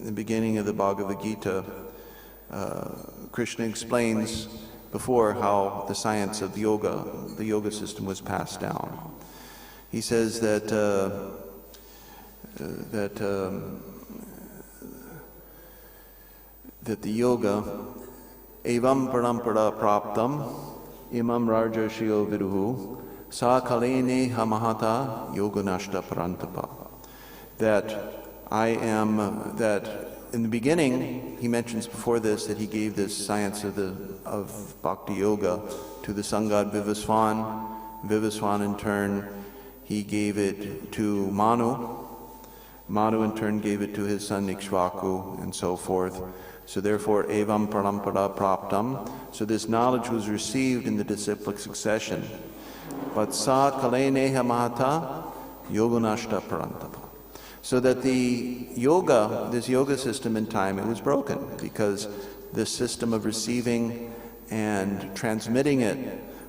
the beginning of the Bhagavad Gita, Krishna explains before how the science of the yoga system was passed down. He says that the yoga evam parampara praptam imam rajashiyo viduhu sa kalene hamahata yoganashta parantapa. That in the beginning, he mentions before this that he gave this science of bhakti yoga to the sun god Vivaswan. Vivaswan in turn, he gave it to Manu. Manu in turn gave it to his son Ikshvaku, and so forth. So therefore, evam parampara praptam. So this knowledge was received in the disciplic succession. But sa kaleneha mahata yoganashta parantapa. So that this yoga system in time, it was broken because this system of receiving and transmitting it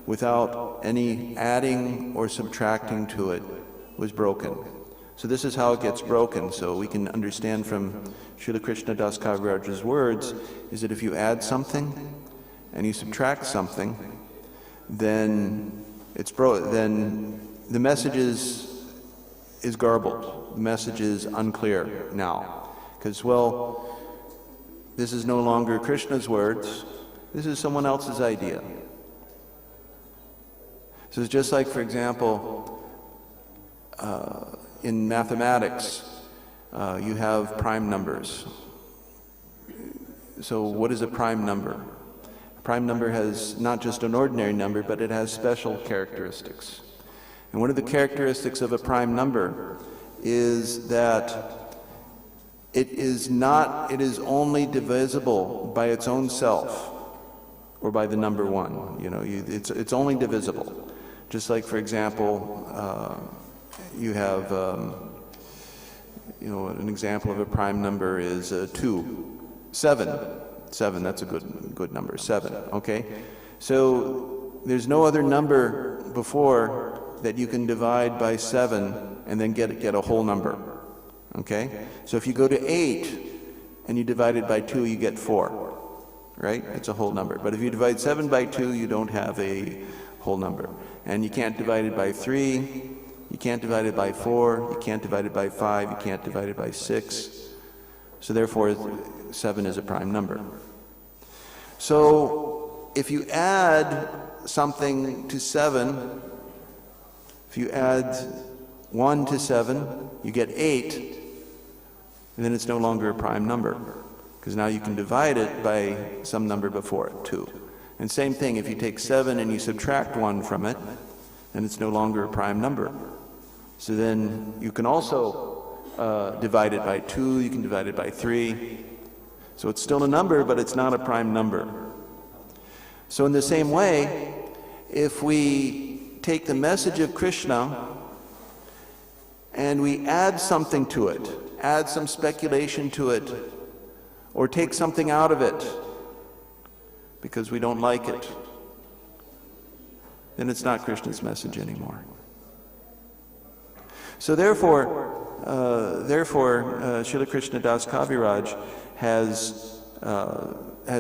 without any adding or subtracting to it was broken. So this is how it gets broken. So we can understand from Srila Krishna Das Kaviraj's words is that if you add something and you subtract something, then then the message is garbled. The message is unclear now. Because, well, this is no longer Krishna's words. This is someone else's idea. So it's just like, for example, in mathematics, you have prime numbers. So what is a prime number? A prime number has not just an ordinary number, but it has special characteristics. And one of the characteristics of a prime number is that it is only divisible by its own self, or by the number one. It's only divisible. Just like, for example, you have, an example of a prime number is 2, 7. 7, that's a good number, 7, okay? So there's no other number before that you can divide by 7 and then get a whole number, okay? So if you go to 8 and you divide it by 2, you get 4, right? It's a whole number. But if you divide 7 by 2, you don't have a whole number. And you can't divide it by 3, you can't divide it by 4, you can't divide it by 5, you can't divide it by 6. So therefore, 7 is a prime number. So if you add something to 7, if you add 1 to 7, you get 8, and then it's no longer a prime number, because now you can divide it by some number before it, 2. And same thing, if you take 7 and you subtract 1 from it, then it's no longer a prime number. So then you can also divide it by 2, you can divide it by 3. So it's still a number, but it's not a prime number. So in the same way, if we take the message of Krishna and we add something to it, add some speculation to it, or take something out of it because we don't like it, then it's not Krishna's message anymore. So therefore, Srila Krishna Das Kaviraj has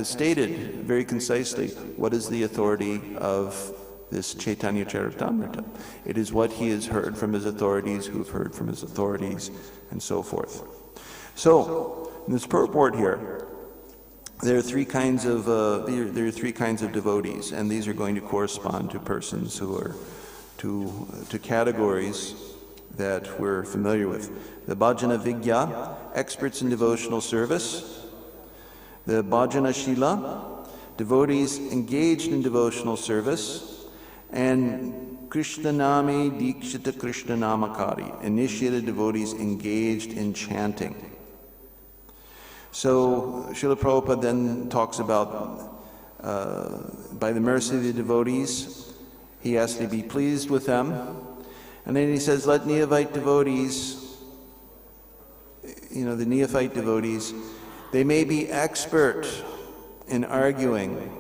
stated very concisely what is the authority of this Chaitanya Charitamrita. It is what he has heard from his authorities, who have heard from his authorities, and so forth. So, in this purport here, there are three kinds of devotees, and these are going to correspond to persons who are to categories that we're familiar with. The Bhajana Vigya, experts in devotional service. The Bhajana Shila, devotees engaged in devotional service. And Krishnanami Dikshita Krishnanamakari, initiated devotees engaged in chanting. So Srila Prabhupada then talks about, by the mercy of the devotees, he has to be pleased with them. And then he says, let neophyte devotees, the neophyte devotees, they may be expert in arguing,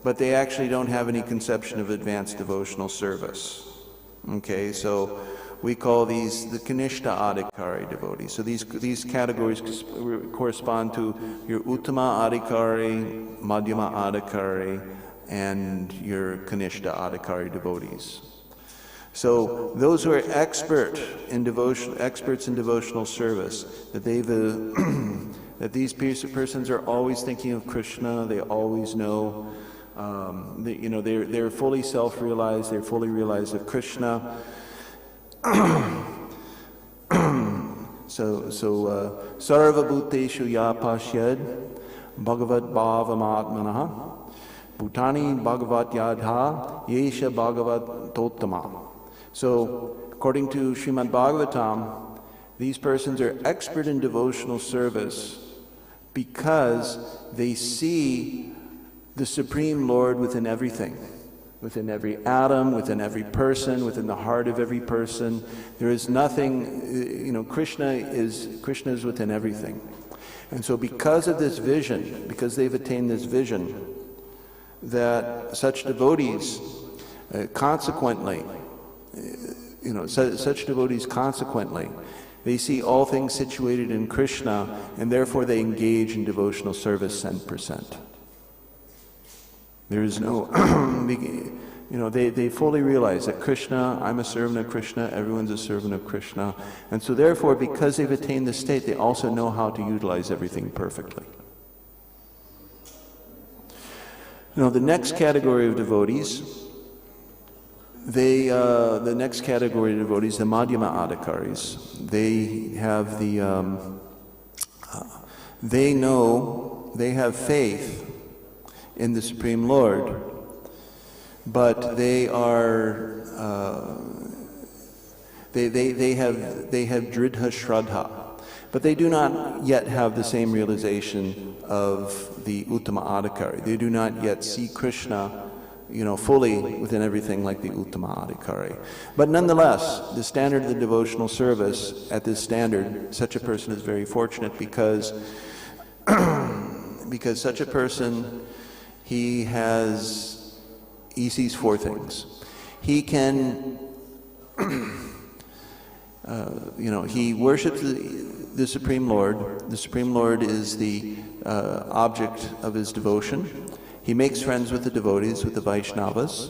but they actually don't have any conception of advanced devotional service. Okay, so We call these the Krishna Adhikari devotees. So these categories correspond to your Uttama Adhikari, Madhyama Adhikari, and your Krishna Adhikari devotees. So those who are experts in devotional service, that that these persons are always thinking of Krishna. They always know. They're fully self-realized. They're fully realized of Krishna. Sarva bhuteshu ya pashyad Bhagavad bhavamatmanaha Bhutani Bhagavat yadha Yesha Bhagavat tottama. So, according to Srimad Bhagavatam, these persons are expert in devotional service because they see the Supreme Lord within everything. Within every atom, within every person, within the heart of every person. There is nothing, Krishna is within everything. And so because of this vision, because they've attained this vision, that such devotees consequently, they see all things situated in Krishna, and therefore they engage in devotional service 100%. There is no, they fully realize that Krishna, I'm a servant of Krishna, everyone's a servant of Krishna. And so therefore, because they've attained this state, they also know how to utilize everything perfectly. The next category of devotees, the Madhyama Adhikaris, they have faith in the Supreme Lord, but they have dridha shraddha, but they do not yet have the same realization of the Uttama Adhikari. They do not yet see Krishna, fully within everything like the Uttama Adhikari. But nonetheless, the standard of the devotional service, at this standard, such a person is very fortunate because such a person, he sees four things. He can, he worships the Supreme Lord. The Supreme Lord is the object of his devotion. He makes friends with the devotees, with the Vaishnavas.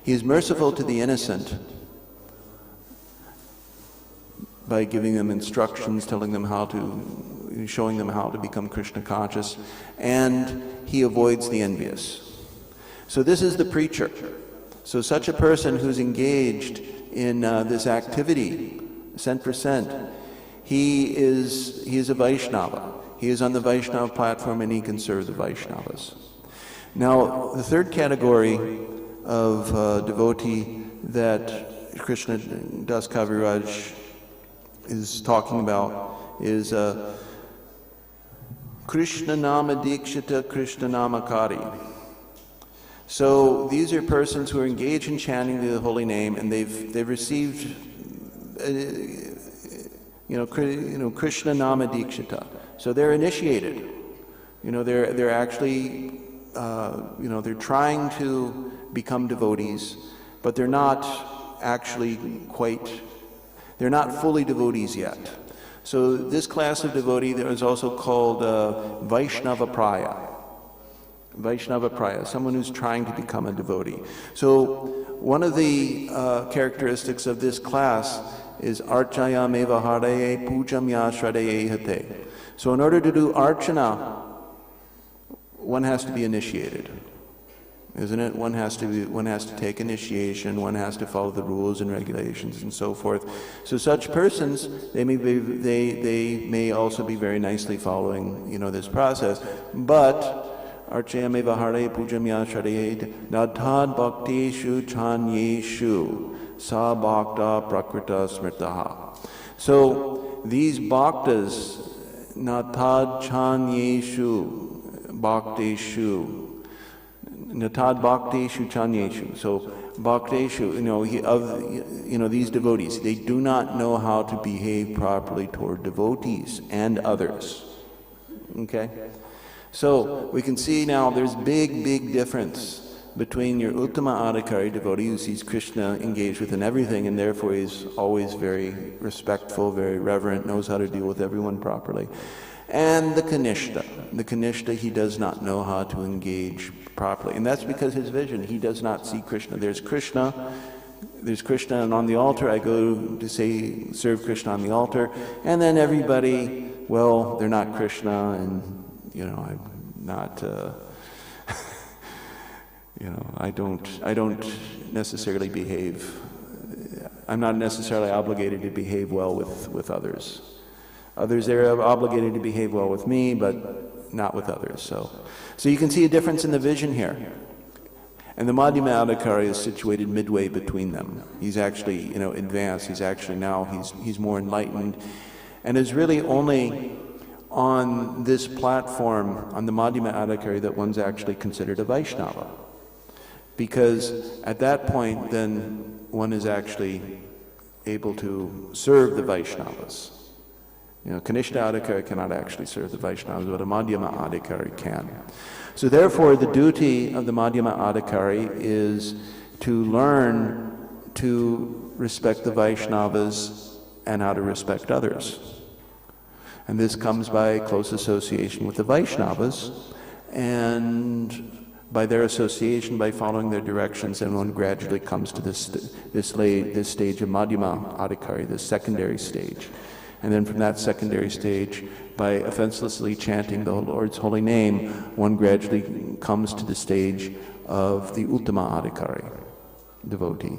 He is merciful to the innocent by giving them instructions, showing them how to become Krishna conscious, and he avoids the envious. So this is the preacher. So such a person who's engaged in this activity, 100%, he is a Vaishnava. He is on the Vaishnava platform and he can serve the Vaishnavas. Now, the third category of devotee that Krishna Das Kaviraj is talking about is Krishna Nama Dikshita Krishna Namakari. So these are persons who are engaged in chanting the holy name, and they've received Krishna Nama Dikshita. So they're initiated. They're actually they're trying to become devotees, but they're not actually they're not fully devotees yet. So this class of devotee, there is also called Vaishnava Praya. Vaishnava Praya, someone who's trying to become a devotee. So one of the characteristics of this class is Archayam eva Hare Pujam ya Shraddhaye Hate. So in order to do Archana, one has to be initiated, isn't it? One has to take initiation. One has to follow the rules and regulations and so forth. So such persons, they may also be very nicely following this process. But Archayam eva Hare Pujam ya Shraddhaye Nadhad Bhakteshu Chanyeshu Sa Bhakta Prakrita Smritaha. So these bhaktas, Natad Chanyeshu Bhakteshu, Natad Bhakteshu Chanyeshu. So Bhakteshu, these devotees, they do not know how to behave properly toward devotees and others. Okay? So we can see now there's big difference between your Uttama Adhikari devotee who sees Krishna engaged within everything and therefore is always very respectful, very reverent, knows how to deal with everyone properly, and the Kanishta. The Kanishta, he does not know how to engage properly. And that's because his vision, he does not see Krishna. There's Krishna, and on the altar I go to say, serve Krishna on the altar, and then everybody, well, they're not Krishna, and, I'm not, I don't necessarily behave, I'm not necessarily obligated to behave well with others. Others, they're obligated to behave well with me, but not with others. So you can see a difference in the vision here. And the Madhyama Adhikari is situated midway between them. He's actually, advanced. He's actually now, he's more enlightened. And is really only on this platform, on the Madhyama Adhikari, that one's actually considered a Vaishnava. Because at that point, then one is actually able to serve the Vaishnavas. Kanishta Adhikari cannot actually serve the Vaishnavas, but a Madhyama Adhikari can. So therefore, the duty of the Madhyama Adhikari is to learn to respect the Vaishnavas and how to respect others. And this comes by close association with the Vaishnavas, and by their association, by following their directions, and one gradually comes to this stage of Madhyama Adhikari, this secondary stage. And then from that secondary stage, by offenselessly chanting the Lord's holy name, one gradually comes to the stage of the Uttama Adhikari, devotee.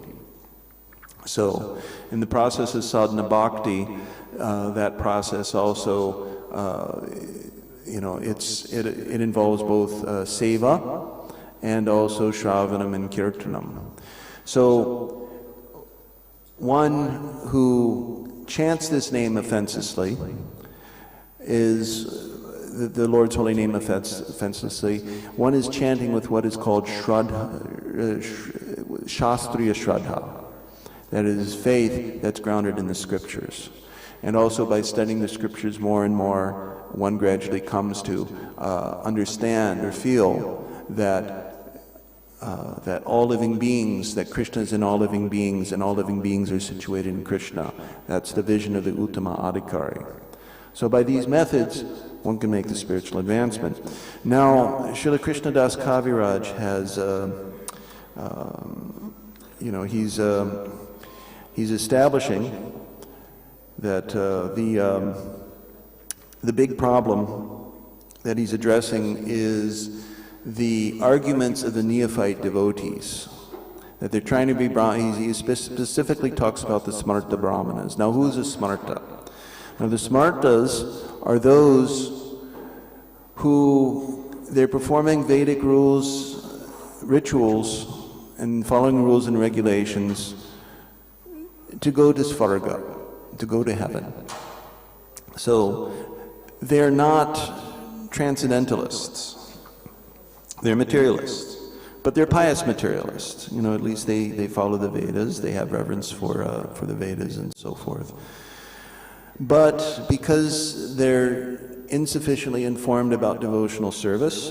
So, in the process of sadhana bhakti, that process also, it involves both seva and also shravanam and kirtanam. So, one who chants this name offenselessly is the Lord's holy name offenselessly. One is chanting with what is called Shastriya Shraddha. That is faith that's grounded in the scriptures. And also by studying the scriptures more and more, one gradually comes to understand or feel that all living beings, that Krishna is in all living beings, and all living beings are situated in Krishna. That's the vision of the Uttama Adhikari. So by these methods, one can make the spiritual advancement. Now, Srila Krishnadas Kaviraj has, he's establishing that the big problem that he's addressing is the arguments of the neophyte devotees, that they're trying to be Brahmanas. He specifically talks about the Smarta Brahmanas. Now, who's a Smarta? Now, the Smartas are those who, they're performing Vedic rules, rituals, and following rules and regulations to go to Svarga, to go to heaven. So, they're not transcendentalists. They're materialists, but they're pious materialists. At least they follow the Vedas, they have reverence for the Vedas and so forth. But because they're insufficiently informed about devotional service,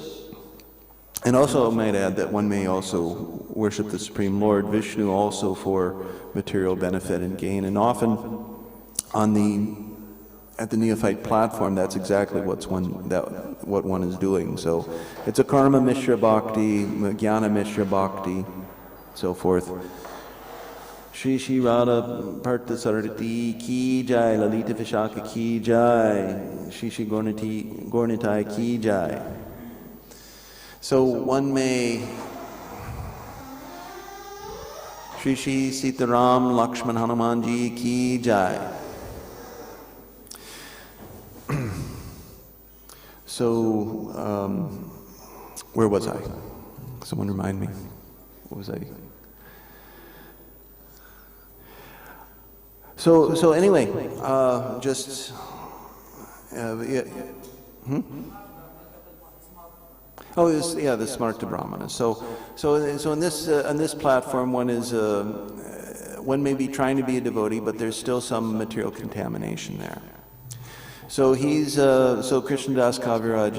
and also I might add that one may also worship the Supreme Lord Vishnu also for material benefit and gain, and often at the neophyte platform, that's exactly what one is doing. So it's a karma mishra bhakti, jnana mishra bhakti, so forth. Shri Shri Radha Parthasarthi ki jai, Lalita Vishaka ki jai, Shri Shri Gornitai ki jai. So one may Shri Shri Sitaram Lakshman Hanumanji ki jai. So, where was I? Someone remind me. What was I? So anyway, just yeah. Oh, the Smarta Brahmana. So in this on this platform, one may be trying to be a devotee, but there's still some material contamination there. So Krishnadas Kaviraj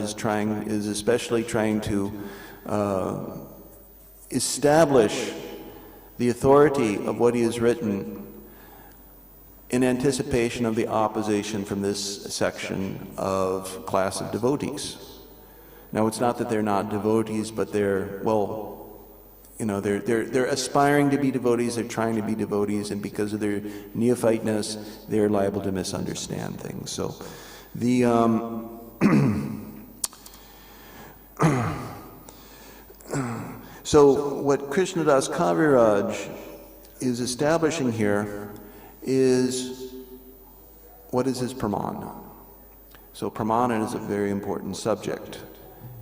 is especially trying to establish the authority of what he has written in anticipation of the opposition from this section of class of devotees. Now, it's not that they're not devotees, but they're, well, you know, they're aspiring to be devotees, they're trying to be devotees, and because of their neophyteness, they're liable to misunderstand things. So, the so what Krishnadas Kaviraj is establishing here is what is his pramana. So pramana is a very important subject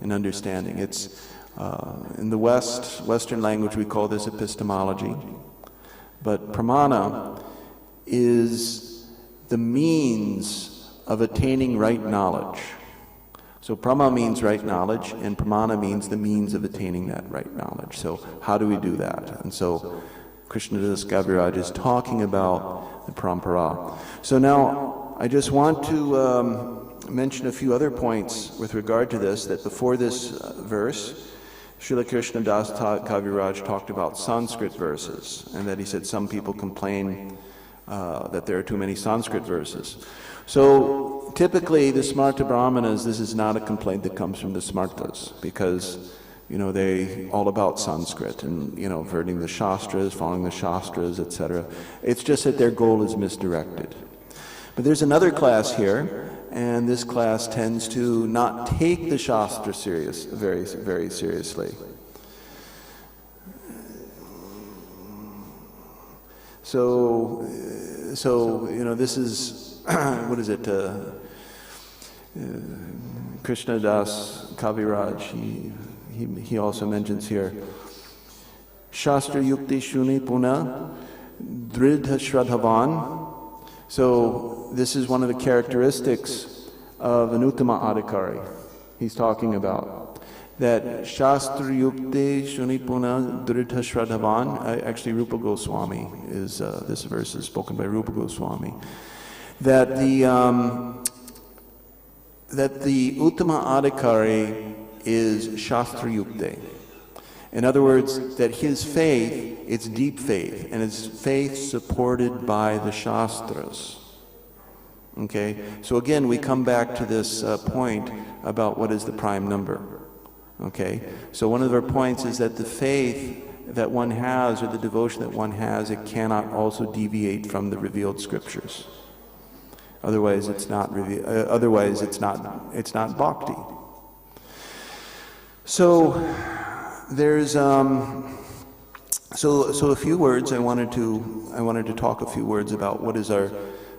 in understanding. It's in the Western language we call this epistemology, but pramana is the means of attaining right knowledge. So prama means right knowledge, and pramana means the means of attaining that right knowledge. So how do we do that? And so Krishnadas Kaviraj is talking about the parampara. So now I just want to mention a few other points with regard to this, that before this verse, Srila Krishnadas Kaviraj talked about Sanskrit verses, and that he said some people complain that there are too many Sanskrit verses. So typically the Smarta Brahmanas, this is not a complaint that comes from the Smartas, because you know, they all about Sanskrit and, you know, learning the Shastras, following the Shastras, etc. It's just that their goal is misdirected. But there's another class here, and this class tends to not take the Shastra very, very seriously. So you know, this is what is it? Krishnadas Kaviraj. He also mentions here, Shastra Yukti Shuni Puna Dridha Shradhavan. So this is one of the characteristics of an Uttama Adhikari. He's talking about that Shastra Yukti Shuni Puna Dridha Shradhavan. Actually, Rupa Goswami is this verse is spoken by Rupa Goswami. That the Uttama Adhikari is Shastra Yukte. In other words, that his faith, it's deep faith, and it's faith supported by the Shastras. Okay? So again, we come back to this point about what is the prime number. Okay? So one of our points is that the faith that one has, or the devotion that one has, it cannot also deviate from the revealed scriptures. Otherwise, it's not bhakti. So there's so a few words. I wanted to talk a few words about what is our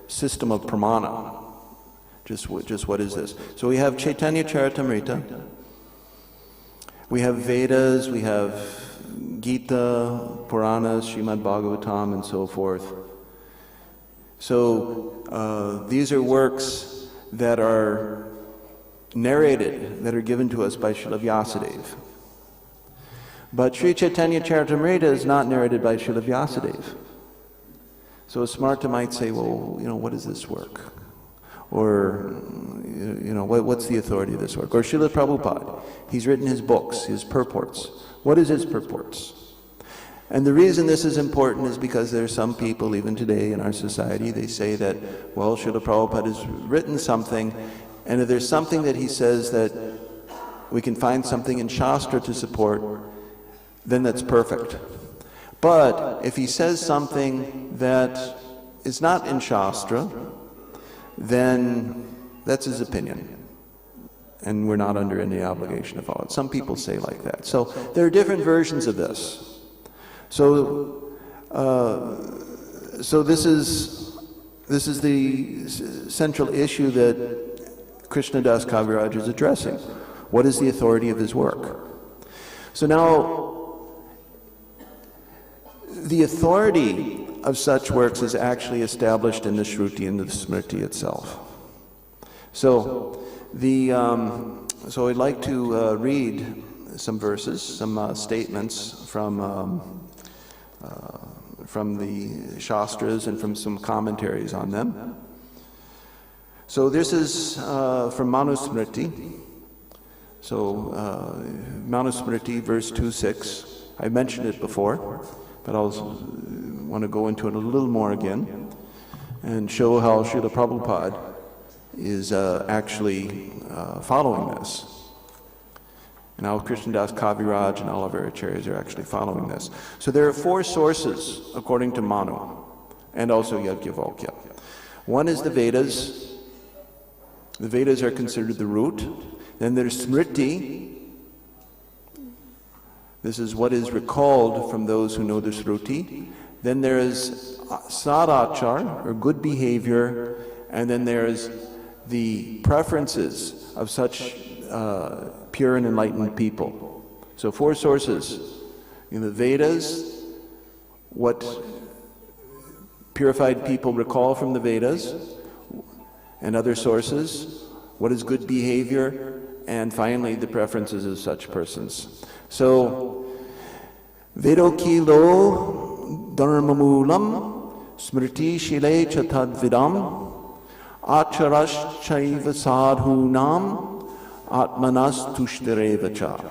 system of pramana. Just what is this? So we have Chaitanya Charitamrita, we have Vedas, we have Gita, Puranas, Srimad Bhagavatam, and so forth. So these are works that are narrated, that are given to us by Srila Vyasadeva. But Sri Chaitanya Charitamrita is not narrated by Srila Vyasadeva. So a Smarta might say, well, you know, what is this work? Or, you know, what's the authority of this work? Or Srila Prabhupada, he's written his books, his purports. What is his purports? And the reason this is important is because there are some people, even today in our society, they say that, well, Srila Prabhupada has written something, and if there's something that he says that we can find something in Shastra to support, then that's perfect. But if he says something that is not in Shastra, then that's his opinion. And we're not under any obligation to follow it. Some people say like that. So there are different versions of this. So this is the central issue that Krishnadas Kaviraj is addressing. What is the authority of his work? So now, the authority of such works is actually established in the Shruti and the Smriti itself. So so I'd like to read some verses, some statements from the Shastras and from some commentaries on them. So this is from Manusmriti. So Manusmriti, verse 2:6. I mentioned it before, but I'll want to go into it a little more again and show how Srila Prabhupada is actually following this. Now Krishnadas Kaviraj and all of our acharyas are actually following this. So there are 4 sources according to Manu, and also Yajnavalkya. One is the Vedas. The Vedas are considered the root. Then there's Smriti. This is what is recalled from those who know the Shruti. Then there is Sadachar, or good behavior, and then there is the preferences of such pure and enlightened people. So 4 sources. In the Vedas, what purified people recall from the Vedas, and other sources, what is good behavior, and finally the preferences of such persons. So, Vedokilo dharmamulam smriti shile chatadvidam acharashchaiva sadhunam atmanas tushtarevacha.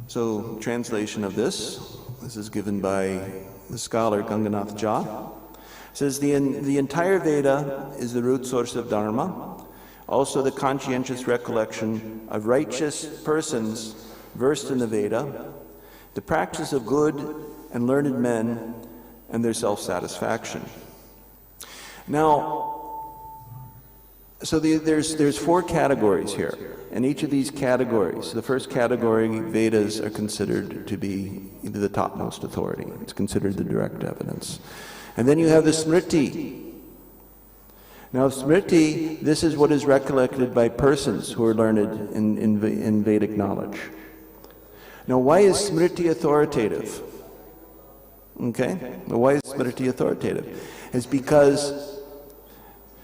So, translation of this is given by the scholar Ganganath Jha. Says the entire Veda is the root source of Dharma, also the conscientious recollection of righteous persons versed in the Veda, the practice of good and learned men, and their self-satisfaction. Now, so there's 4 categories here, and each of these categories, the first category, Vedas are considered to be the topmost authority. It's considered the direct evidence. And then you have the Smriti. Now Smriti, this is what is recollected by persons who are learned in Vedic knowledge. Now why is Smriti authoritative? Okay? Well, why is Smriti authoritative? It's because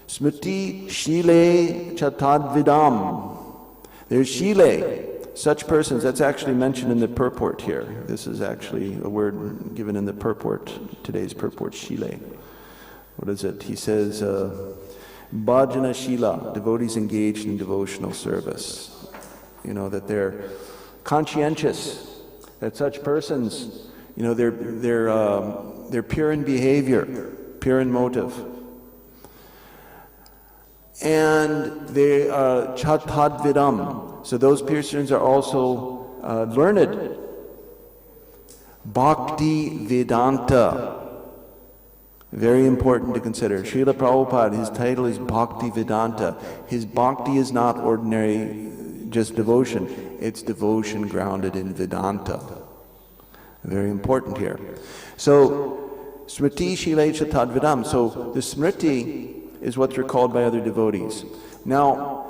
Smriti Shile Chatadvidam. There's Shile, such persons, that's actually mentioned in the purport here. This is actually a word given in the purport, today's purport, Shile. What is it? He says, Bhajana Shila, devotees engaged in devotional service. You know, that they're conscientious, that such persons, you know, they're pure in behavior, pure in motive. And they are chatadvidam. So those persons are also learned. Bhakti Vedanta. Very important to consider. Srila Prabhupada, his title is Bhakti Vedanta. His bhakti is not ordinary, just devotion. It's devotion grounded in Vedanta. Very important here. So, Smriti Shile Chatadvidam. So, the Smriti is what's recalled by other devotees. Now,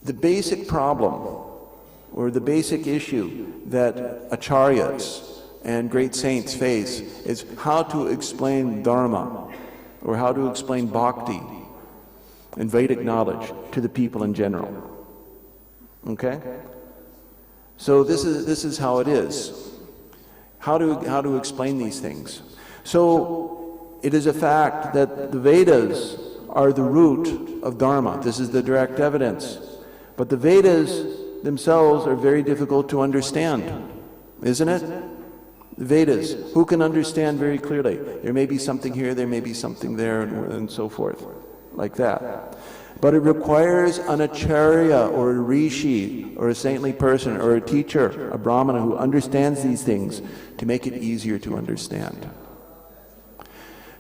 the basic problem, or the basic issue that acharyas and great saints face is how to explain Dharma, or how to explain Bhakti and Vedic knowledge to the people in general. Okay? So this is how it is. How to explain these things. So it is a fact that the Vedas are the root of Dharma. This is the direct evidence. But the Vedas themselves are very difficult to understand, isn't it? The Vedas, who can understand very clearly? There may be something here, there may be something there, and so forth, like that. But it requires an acharya or a rishi or a saintly person or a teacher, a brahmana who understands these things to make it easier to understand.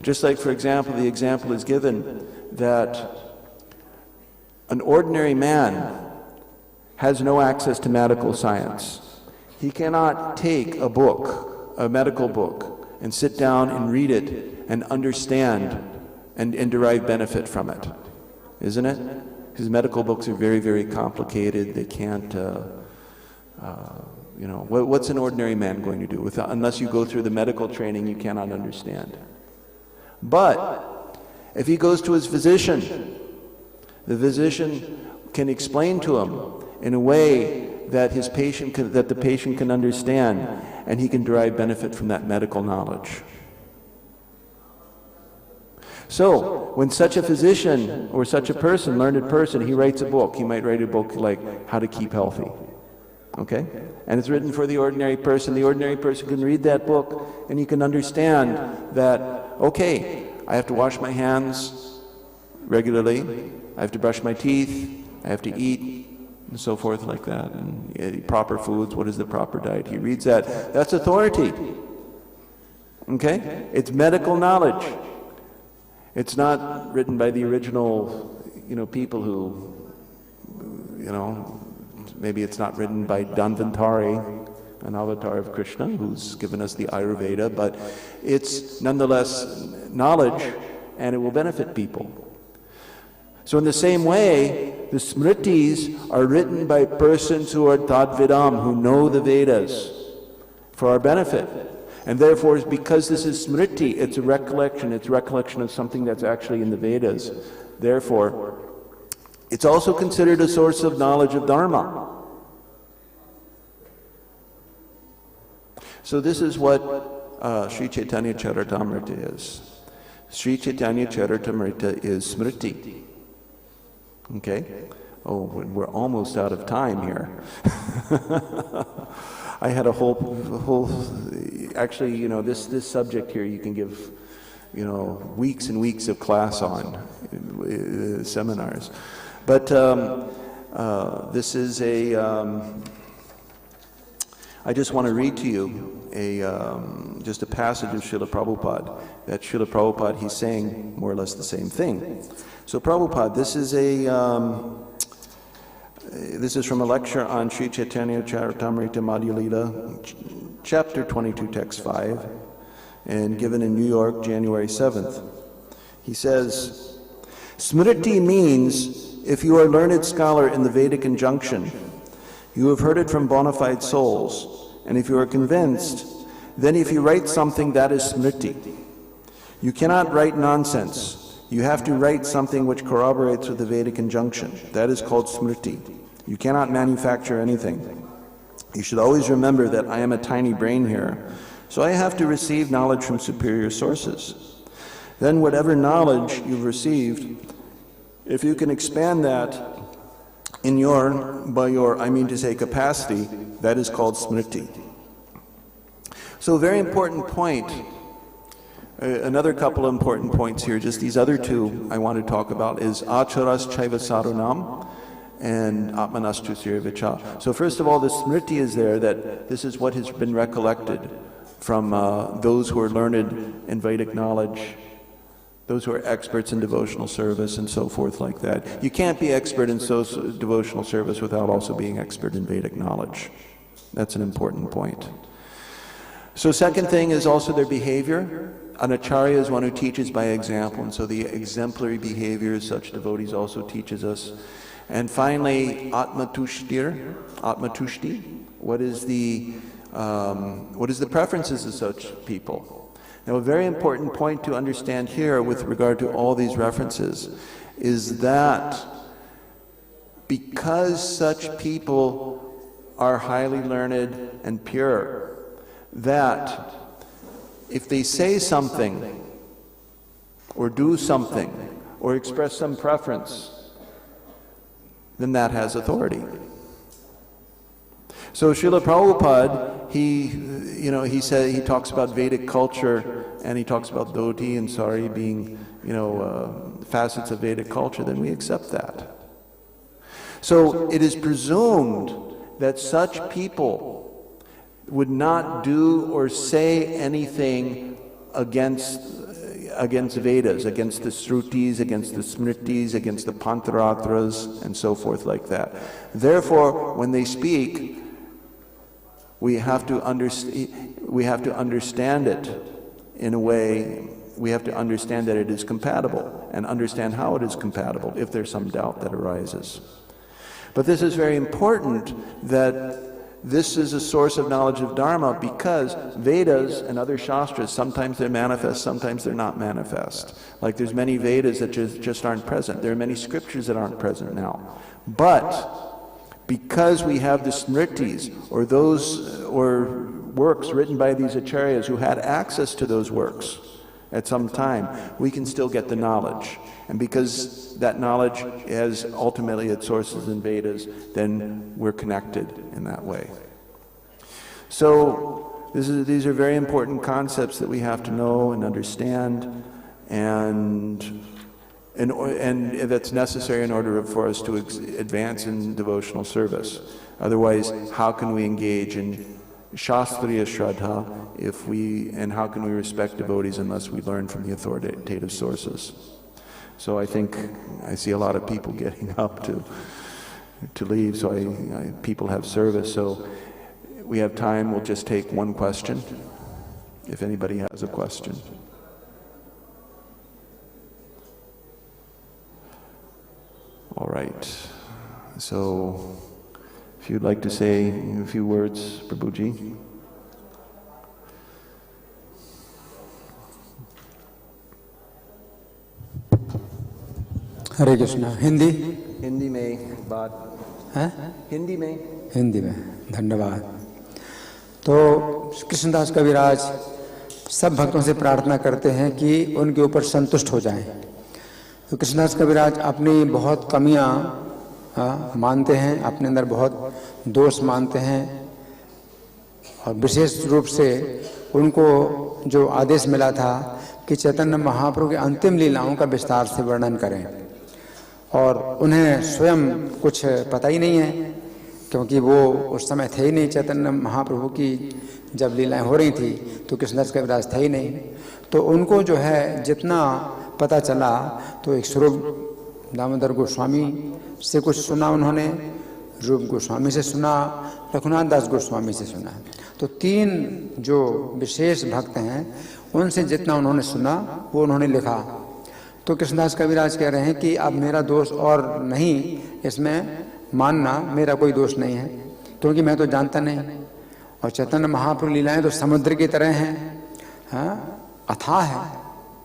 Just like, for example, the example is given that an ordinary man has no access to medical science. He cannot take a book, a medical book, and sit down and read it and understand and derive benefit from it. Isn't it? Because medical books are very, very complicated. They can't, what's an ordinary man going to do? Unless you go through the medical training, you cannot understand. But if he goes to his physician, the physician can explain to him in a way that the patient can understand, and he can derive benefit from that medical knowledge. So, when such a physician or such a person, learned person, he writes a book. He might write a book like How to Keep Healthy. Okay? And it's written for the ordinary person. The ordinary person can read that book and you can understand that, okay, I have to wash my hands regularly, I have to brush my teeth, I have to eat, and so forth like that. And proper foods, what is the proper diet? He reads that. That's authority. Okay? It's medical knowledge. It's not written by the original, people who, maybe it's not written by Dhanvantari, an avatar of Krishna, who's given us the Ayurveda, but it's nonetheless knowledge, and it will benefit people. So in the same way, the Smritis are written by persons who are Tadvidam, who know the Vedas, for our benefit. And therefore, because this is Smriti, it's recollection of something that's actually in the Vedas. Therefore, it's also considered a source of knowledge of Dharma. So this is what Sri Chaitanya Charitamrita is. Sri Chaitanya Charitamrita is Smriti. Okay? Oh, we're almost out of time here. I had a whole. Actually, this subject here you can give, weeks and weeks of class on seminars. But this is I just want to read to you just a passage of Srila Prabhupada. That Srila Prabhupada, he's saying more or less the same thing. So Prabhupada, this is from a lecture on Sri Chaitanya Charitamrita Madhya Lila, chapter 22, text 5, and given in New York, January 7th. He says, Smriti means, if you are a learned scholar in the Vedic injunction, you have heard it from bona fide souls, and if you are convinced, then if you write something, that is Smriti. You cannot write nonsense. You have to write something which corroborates with the Vedic injunction. That is called Smriti. You cannot manufacture anything. You should always remember that I am a tiny brain here, so I have to receive knowledge from superior sources. Then whatever knowledge you've received, if you can expand that by your capacity, that is called Smriti. So a very important point. Another couple of important points here, just these other two I want to talk about, is Acharas Chaiva Sarunam and Atmanastu Sirivicha. So first of all, the Smriti is there, that this is what has been recollected from those who are learned in Vedic knowledge, those who are experts in devotional service and so forth like that. You can't be expert in devotional service without also being expert in Vedic knowledge. That's an important point. So second thing is also their behavior. An acharya is one who teaches by example, and so the exemplary behavior such devotees also teaches us. And finally, atmatushti. What is the preferences of such people? Now, a very important point to understand here with regard to all these references is that because such people are highly learned and pure, that if they say something or do something or express some preference, then that has authority. So Srila Prabhupada, he talks about Vedic culture, and he talks about dhoti and sari being, facets of Vedic culture, then we accept that. So it is presumed that such people would not do or say anything against Vedas, against the Shrutis, against the Smritis, against the Pancharatras, and so forth like that. Therefore, when they speak, we have to understand it in a way. We have to understand that it is compatible, and understand how it is compatible if there's some doubt that arises. But this is very important, that this is a source of knowledge of Dharma, because Vedas and other Shastras, sometimes they're manifest, sometimes they're not manifest. Like there's many Vedas that just aren't present. There are many scriptures that aren't present now. But because we have the Smritis, or works written by these acharyas who had access to those works, at some time, we can still get the knowledge. And because that knowledge has ultimately its sources in Vedas, then we're connected in that way. So these are very important concepts that we have to know and understand, and that's necessary in order for us to advance in devotional service. Otherwise, how can we engage in Shastriya Shraddha and how can we respect devotees unless we learn from the authoritative sources? So I think I see a lot of people getting up to leave, so people have service. So we have time, we'll just take one question, if anybody has a question. All right. So if you'd like to say a few words, Prabhuji. हरे कृष्णा। हिंदी में बात है, हिंदी में धन्यवाद। तो कृष्णदास कविराज सब भक्तों से प्रार्थना करते हैं कि उनके ऊपर संतुष्ट हो जाएं। तो कृष्णदास कविराज अपनी बहुत कमियां मानते हैं, अपने अंदर बहुत दोष मानते हैं, और विशेष रूप से उनको जो आदेश मिला था कि चैतन्य महाप्रभु की अंतिम लीलाओं का विस्तार से वर्णन करें, और उन्हें स्वयं कुछ पता ही नहीं है, क्योंकि वो उस समय थे ही नहीं। चैतन्य महाप्रभु की जब लीलाएं हो रही थी तो कृष्णदास कविराज थे ही नहीं। तो उनको जो है जितना पता चला, तो एक स्वरूप दामोदर गोस्वामी से कुछ सुना उन्होंने, रूप गोस्वामी से सुना, रघुनाथ दास गोस्वामी से सुना। तो तीन जो विशेष भक्त हैं उनसे जितना उन्होंने सुना वो उन्होंने लिखा। तो कृष्णदास कविराज कह रहे हैं कि अब मेरा दोष और नहीं, इसमें मानना मेरा कोई दोष नहीं है, क्योंकि मैं तो जानता नहीं। और चैतन्य महाप्रभु लीलाएं तो समुद्र की तरह हैं, अथाह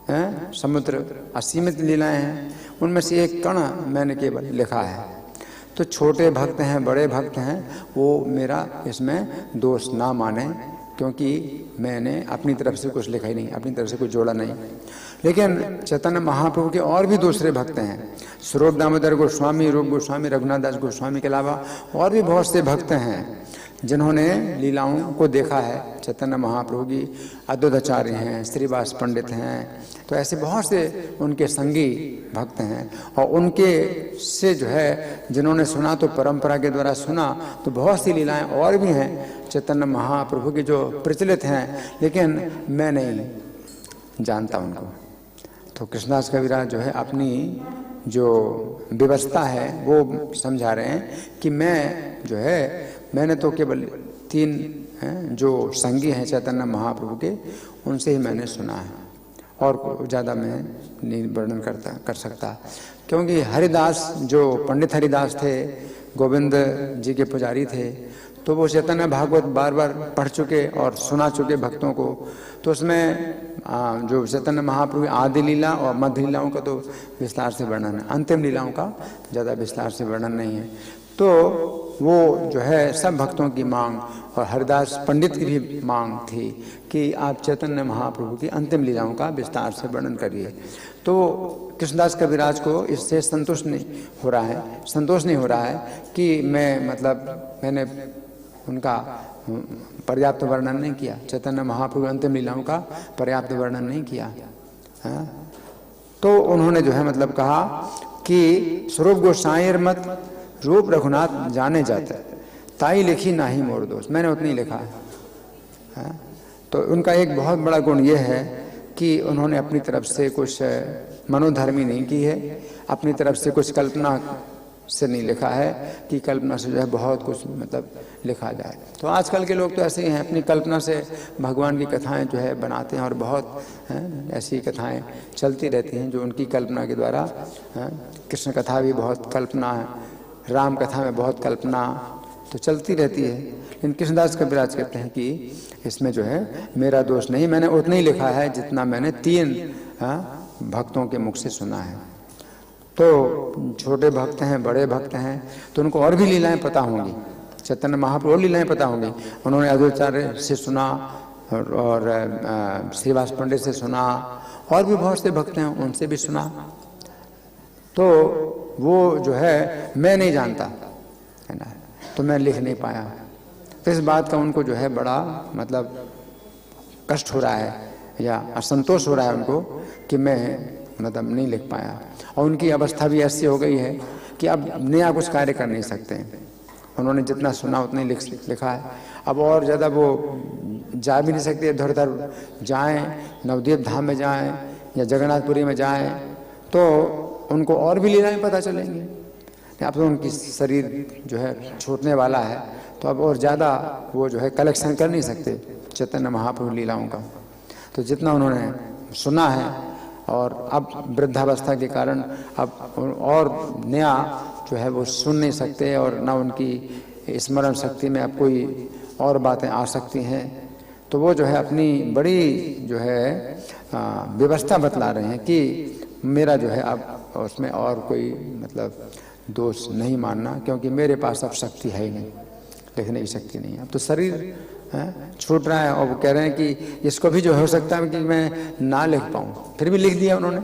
है, समुद्र असीमित लीलाएं हैं, उनमें से एक कण मैंने केवल लिखा है। तो छोटे भक्त हैं, बड़े भक्त हैं, वो मेरा इसमें दोष ना माने, क्योंकि मैंने अपनी तरफ से कुछ लिखा ही नहीं, अपनी तरफ से कुछ जोड़ा नहीं। लेकिन चैतन्य महाप्रभु के और भी दूसरे भक्त हैं, स्वरूप दामोदर गोस्वामी, रूप गोस्वामी, रघुनाथ दास गोस्वामी के अलावा और भी बहुत से भक्त हैं जिन्होंने लीलाओं को देखा है। चैतन्य महाप्रभु की अद्वैताचार्य हैं, श्रीवास पंडित हैं, तो ऐसे बहुत से उनके संगी भक्त हैं। और उनके से जो है जिन्होंने सुना, तो परंपरा के द्वारा सुना, तो बहुत सी लीलाएं और भी हैं चैतन्य महाप्रभु की जो प्रचलित हैं, लेकिन मैं नहीं जानता उनको। तो कृष्णदास कविराज जो है अपनी जो व्यवस्था है वो समझा रहे हैं कि मैं जो है, मैंने तो केवल तीन हैं जो संगी हैं चैतन्य महाप्रभु के, उनसे ही मैंने सुना है, और ज़्यादा मैं नहीं वर्णन कर सकता। क्योंकि हरिदास, जो पंडित हरिदास थे, गोविंद जी के पुजारी थे, तो वो चैतन्य भागवत बार बार पढ़ चुके और सुना चुके भक्तों को। तो उसमें जो चैतन्य महाप्रभु की आदि लीला और मध्य लीलाओं का तो विस्तार से वर्णन है, अंतिम लीलाओं का ज़्यादा विस्तार से वर्णन नहीं है। तो वो जो है सब भक्तों की मांग, और हरिदास पंडित की भी मांग थी कि आप चैतन्य महाप्रभु की अंतिम लीलाओं का विस्तार से वर्णन करिए। तो कृष्णदास कविराज को इससे संतोष नहीं हो रहा है कि मैंने उनका पर्याप्त वर्णन नहीं किया, चैतन्य महाप्रभु अंतिम लीलाओं का पर्याप्त वर्णन नहीं किया। तो उन्होंने जो है कहा कि स्वरूप गोसाईर मत रूप रघुनाथ जाने जाते, ताई लिखी ना ही मोर दोष, मैंने उतनी लिखा है। तो उनका एक बहुत बड़ा गुण ये है कि उन्होंने अपनी तरफ से कुछ मनोधर्मी नहीं की है, अपनी तरफ से कुछ कल्पना से नहीं लिखा है कि कल्पना से जो है बहुत कुछ लिखा जाए। तो आजकल के लोग तो ऐसे ही हैं, अपनी कल्पना से भगवान की कथाएं जो है बनाते हैं, और बहुत ऐसी कथाएं चलती रहती हैं जो उनकी कल्पना के द्वारा। कृष्ण कथा भी बहुत कल्पना है, राम कथा में बहुत कल्पना तो चलती रहती है। लेकिन कृष्णदास कविराज कहते हैं कि इसमें जो है मेरा दोष नहीं, मैंने उतना ही लिखा है जितना मैंने तीन भक्तों के मुख से सुना है। तो छोटे भक्त हैं, बड़े भक्त हैं, तो उनको और भी लीलाएं पता होंगी, चैतन्य महाप्रभु और लीलाएं पता होंगी। उन्होंने अद्वैताचार्य से सुना, और श्रीवास पंडित से सुना, और भी बहुत से भक्त हैं, उनसे भी सुना। तो वो जो है मैं नहीं जानता, है ना, तो मैं लिख नहीं पाया। तो इस बात का उनको जो है बड़ा मतलब कष्ट हो रहा है या असंतोष हो रहा है उनको कि मैं मतलब नहीं लिख पाया। और उनकी अवस्था भी ऐसी हो गई है कि अब नया कुछ कार्य कर नहीं सकते। उन्होंने जितना सुना उतना ही लिखा है। अब और ज़्यादा वो जा भी नहीं सकते, इधर उधर जाएँ, नवद्वीप धाम में जाएँ या जगन्नाथपुरी में जाएँ तो उनको और भी लीलाएं पता चलेंगी। अब तो उनकी शरीर जो है छूटने वाला है, तो अब और ज़्यादा वो जो है कलेक्शन कर नहीं सकते चैतन्य महाप्रभु लीलाओं का। तो जितना उन्होंने सुना है और अब वृद्धावस्था के कारण अब और नया जो है वो सुन नहीं सकते और ना उनकी स्मरण शक्ति में अब कोई और बातें आ सकती हैं। तो वो जो है अपनी बड़ी जो है व्यवस्था बतला रहे हैं कि मेरा जो है अब उसमें और कोई मतलब दोष नहीं मानना, क्योंकि मेरे पास अब शक्ति है ही नहीं, लिखने की शक्ति नहीं है। अब तो शरीर छूट रहा है और वो कह रहे हैं कि इसको भी जो हो सकता है कि मैं ना लिख पाऊँ। फिर भी लिख दिया उन्होंने,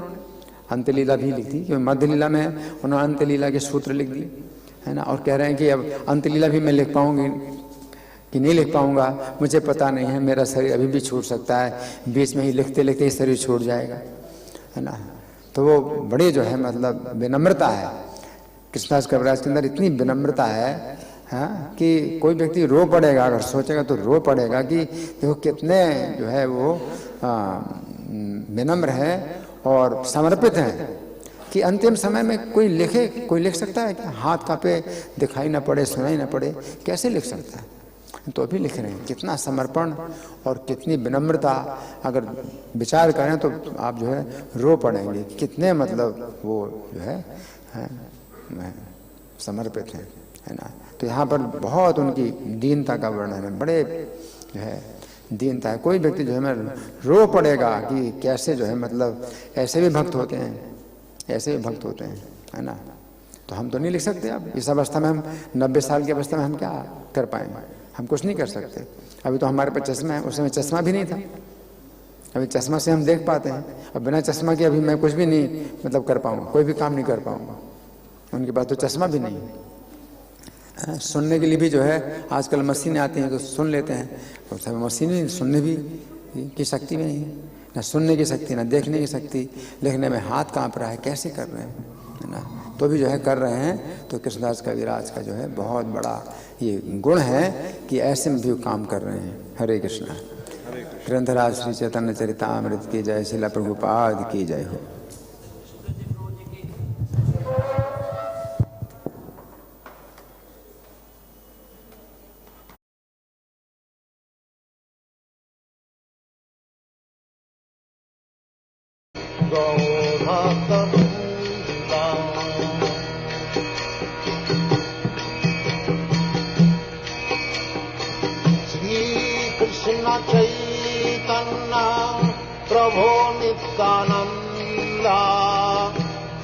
अंत्यलीला भी लिख दी, क्योंकि मध्यलीला में उन्होंने अंत्यलीला के सूत्र लिख दिए, है ना। और कह रहे हैं कि अब अंत्यलीला भी मैं लिख पाऊँगी कि नहीं लिख पाऊँगा मुझे पता नहीं है, मेरा शरीर अभी भी छूट सकता है, बीच में ही लिखते लिखते ही शरीर छूट जाएगा, है ना। तो वो बड़े जो है मतलब विनम्रता है कृष्णदास कविराज के अंदर, इतनी विनम्रता है हाँ कि कोई व्यक्ति रो पड़ेगा, अगर सोचेगा तो रो पड़ेगा कि देखो कितने जो है वो विनम्र है और समर्पित हैं कि अंतिम समय में कोई लिख सकता है कि हाथ कांपे, दिखाई ना पड़े, सुनाई ना पड़े, कैसे लिख सकता है? तो अभी लिख रहे हैं। कितना समर्पण और कितनी विनम्रता, अगर विचार करें तो आप जो है रो पड़ेंगे, कितने मतलब वो जो है समर्पित हैं, है ना। तो यहाँ पर बहुत उनकी दीनता का वर्णन है, बड़े जो है दीनता है। कोई व्यक्ति जो है मैं रो पड़ेगा कि कैसे जो है मतलब ऐसे भी भक्त होते हैं, ऐसे भी भक्त होते हैं, है ना। तो हम तो नहीं लिख सकते। अब इस अवस्था में हम 90 साल की अवस्था में हम क्या कर पाएंगे? हम कुछ नहीं कर सकते। अभी तो हमारे पास चश्मा है, उस समय चश्मा भी नहीं था। अभी चश्मा से हम देख पाते हैं, और बिना चश्मा के अभी मैं कुछ भी नहीं मतलब कर पाऊँगा, कोई भी काम नहीं कर पाऊँगा। उनके पास तो चश्मा भी नहीं है। सुनने के लिए भी जो है आजकल मशीनें आती हैं तो सुन लेते हैं, और सब मशीनें सुनने भी की शक्ति भी नहीं है, ना सुनने की शक्ति ना देखने की शक्ति। लिखने में हाथ काँप रहा है, कैसे कर रहे हैं, है ना। तो भी जो है कर रहे हैं। तो कृष्णदास कविराज का जो है बहुत बड़ा ये गुण है कि ऐसे में भी काम कर रहे हैं। हरे कृष्णा। ग्रंथराज श्री चैतन्य चरितामृत की जय, श्रील प्रभुपाद की जय हो। Krishna Chaitanya Prabhu Nityananda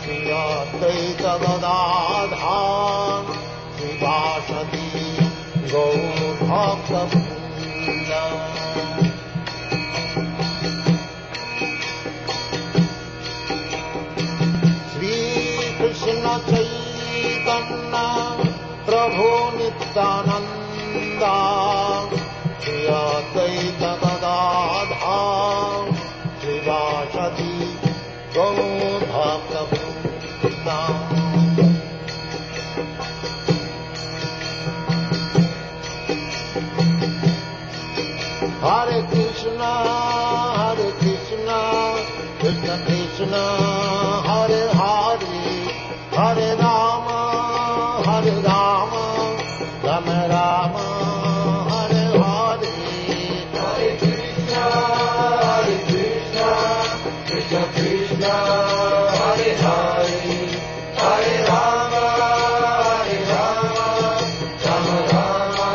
Shri Advaita Gadadhar Srivasati Gaur Bhakta Vrinda. Shri Krishna Chaitanya Prabhu Nityananda Advaita Gadadhar Srivasati Gaur Bhakta Vrinda. Hare Krishna, Krishna Krishna, Hare Hare, Hare Rama, Rama Rama, Krishna, Hare Hare, Hare Rama, Rama Rama,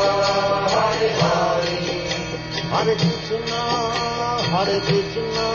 Hare Hare. Hare Krishna, Hare Krishna.